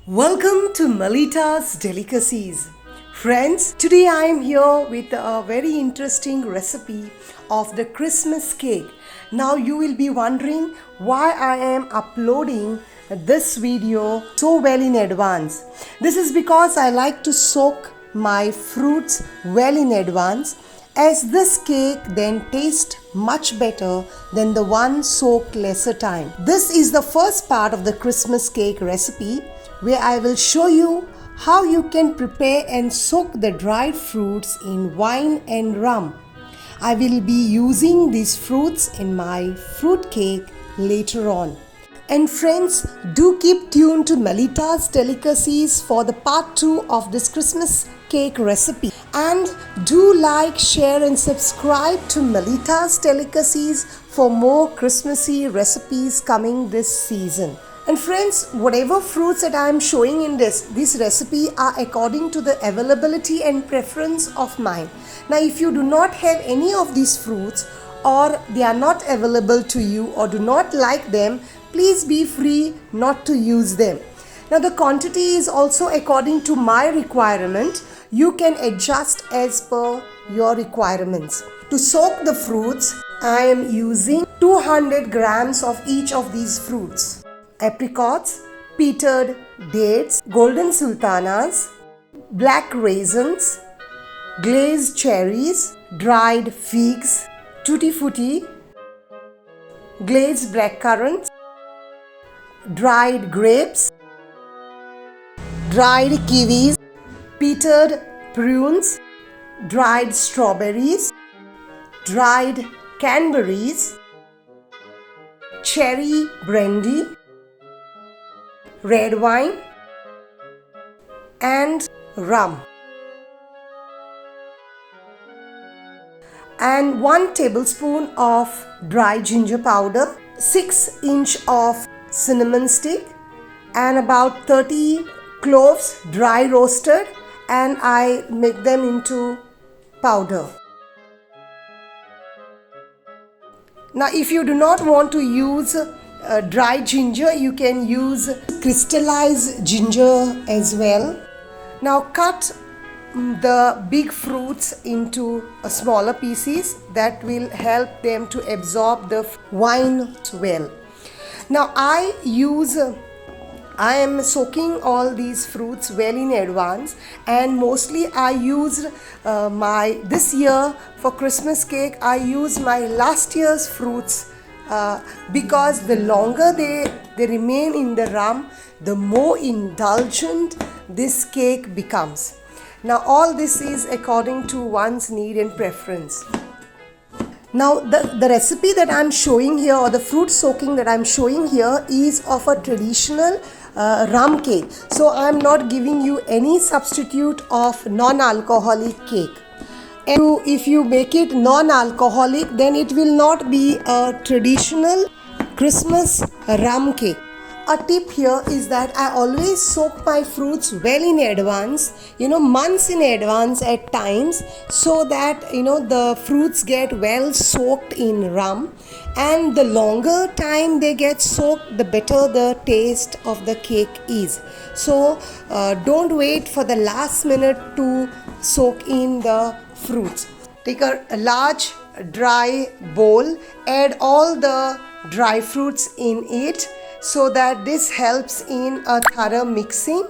Welcome to Melita's Delicacies. Friends, today I am here with a very interesting recipe of the Christmas cake. Now you will be wondering why I am uploading this video so well in advance. This is because I like to soak my fruits well in advance, as this cake then tastes much better than the one soaked lesser time. This is the first part of the Christmas cake recipe, where I will show you how you can prepare and soak the dried fruits in wine and rum. I will be using these fruits in my fruit cake later on. And friends, do keep tuned to Melita's Delicacies for the part 2 of this Christmas cake recipe. And do like, share and subscribe to Melita's Delicacies for more Christmassy recipes coming this season. And friends, whatever fruits that I am showing in this recipe are according to the availability and preference of mine. Now, if you do not have any of these fruits, or they are not available to you, or do not like them, please be free not to use them. Now, the quantity is also according to my requirement. You can adjust as per your requirements. To soak the fruits, I am using 200 grams of each of these fruits: apricots, petered dates, golden sultanas, black raisins, glazed cherries, dried figs, tutti frutti, glazed blackcurrants, dried grapes, dried kiwis, petered prunes, dried strawberries, dried cranberries, cherry brandy, red wine and rum, and 1 tablespoon of dry ginger powder, 6" of cinnamon stick, and about 30 cloves dry roasted, and I make them into powder. Now, if you do not want to use dry ginger, you can use crystallized ginger as well. Now, cut the big fruits into smaller pieces. That will help them to absorb the wine well. Now, I am soaking all these fruits well in advance, and mostly I used this year for Christmas cake I used my last year's fruits, because the longer they remain in the rum, the more indulgent this cake becomes. Now, all this is according to one's need and preference. Now, the recipe that I'm showing here, or the fruit soaking that I'm showing here, is of a traditional rum cake. So, I'm not giving you any substitute of non-alcoholic cake. And if you make it non-alcoholic, then it will not be a traditional Christmas rum cake. A tip here is that I always soak my fruits well in advance, months in advance at times, so that the fruits get well soaked in rum, and the longer time they get soaked, the better the taste of the cake is. So don't wait for the last minute to soak in the fruits. Take a large dry bowl, add all the dry fruits in it, so that this helps in a thorough mixing.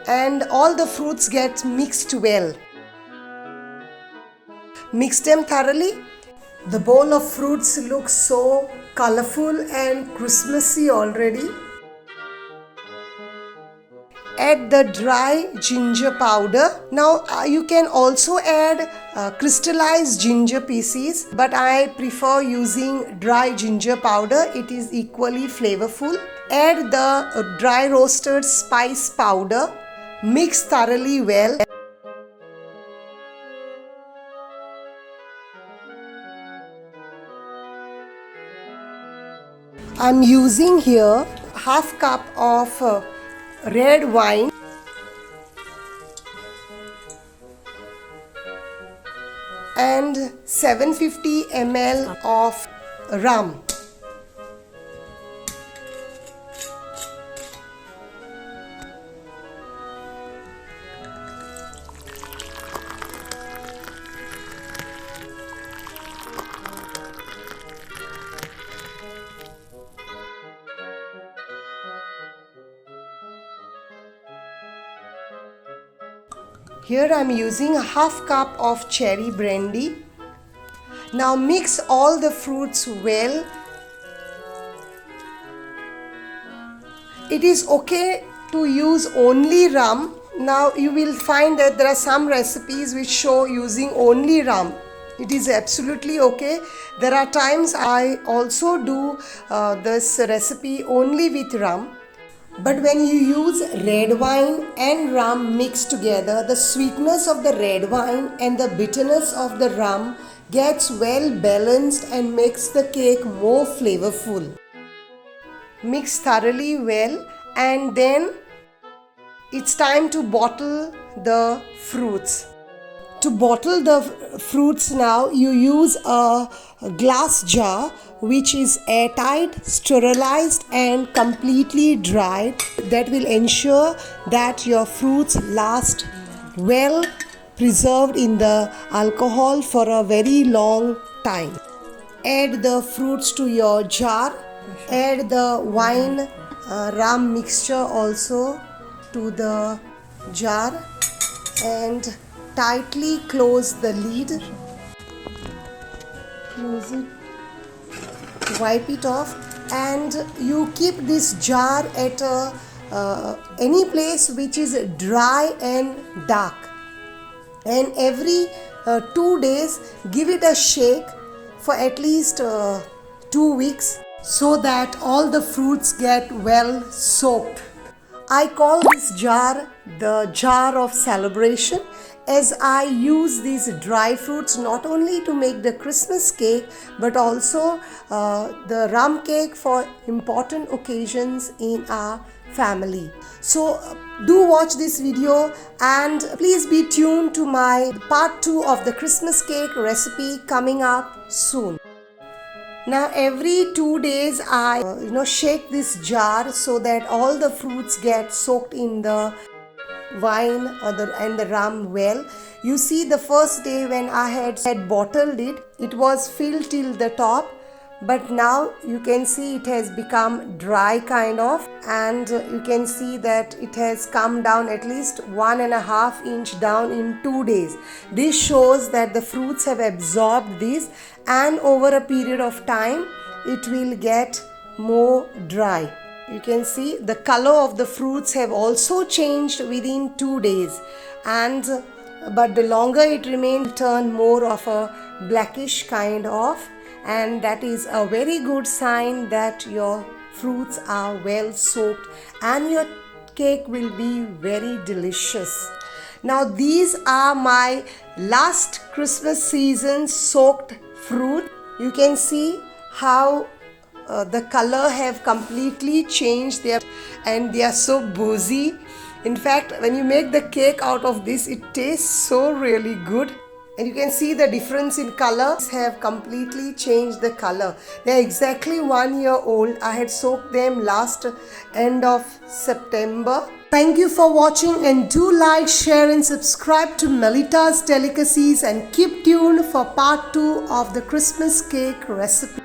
And all the fruits get mixed well. Mix them thoroughly. The bowl of fruits looks so colorful and Christmassy already. Add the dry ginger powder. Now, you can also add crystallized ginger pieces, but I prefer using dry ginger powder. It is equally flavorful. Add the dry roasted spice powder. Mix thoroughly well. I'm using here half cup of red wine, and 750 ml of rum. Here I am using a half cup of cherry brandy. Now mix all the fruits well. It is okay to use only rum. Now you will find that there are some recipes which show using only rum. It is absolutely okay. There are times I also do this recipe only with rum. But when you use red wine and rum mixed together, the sweetness of the red wine and the bitterness of the rum gets well balanced and makes the cake more flavorful. Mix thoroughly well, and then it's time to bottle the fruits. To bottle the fruits now, you use a glass jar which is airtight, sterilized and completely dried. That will ensure that your fruits last well preserved in the alcohol for a very long time. Add the fruits to your jar. Add the wine rum mixture also to the jar and tightly close the lid. Close it. Wipe it off, and you keep this jar at any place which is dry and dark. And every 2 days, give it a shake for at least 2 weeks so that all the fruits get well soaked. I call this jar the jar of celebration, as I use these dry fruits not only to make the Christmas cake but also the rum cake for important occasions in our family. So do watch this video and please be tuned to my part 2 of the Christmas cake recipe coming up soon. Now every 2 days I shake this jar so that all the fruits get soaked in the wine and the rum well. You see, the first day when I had bottled it, it was filled till the top, but now you can see it has become dry kind of, and you can see that it has come down at least 1.5 inch down in 2 days. This shows that the fruits have absorbed this, and over a period of time it will get more dry. You can see the color of the fruits have also changed within 2 days, but the longer it remained, turn more of a blackish kind of, and that is a very good sign that your fruits are well soaked and your cake will be very delicious. Now these are my last Christmas season soaked fruit. You can see how the color have completely changed and they are so boozy. In fact, when you make the cake out of this, it tastes so really good. And you can see the difference in color have completely changed the color. They are exactly 1 year old. I had soaked them last end of September. Thank you for watching, and do like, share and subscribe to Melita's Delicacies, and keep tuned for part 2 of the Christmas cake recipe.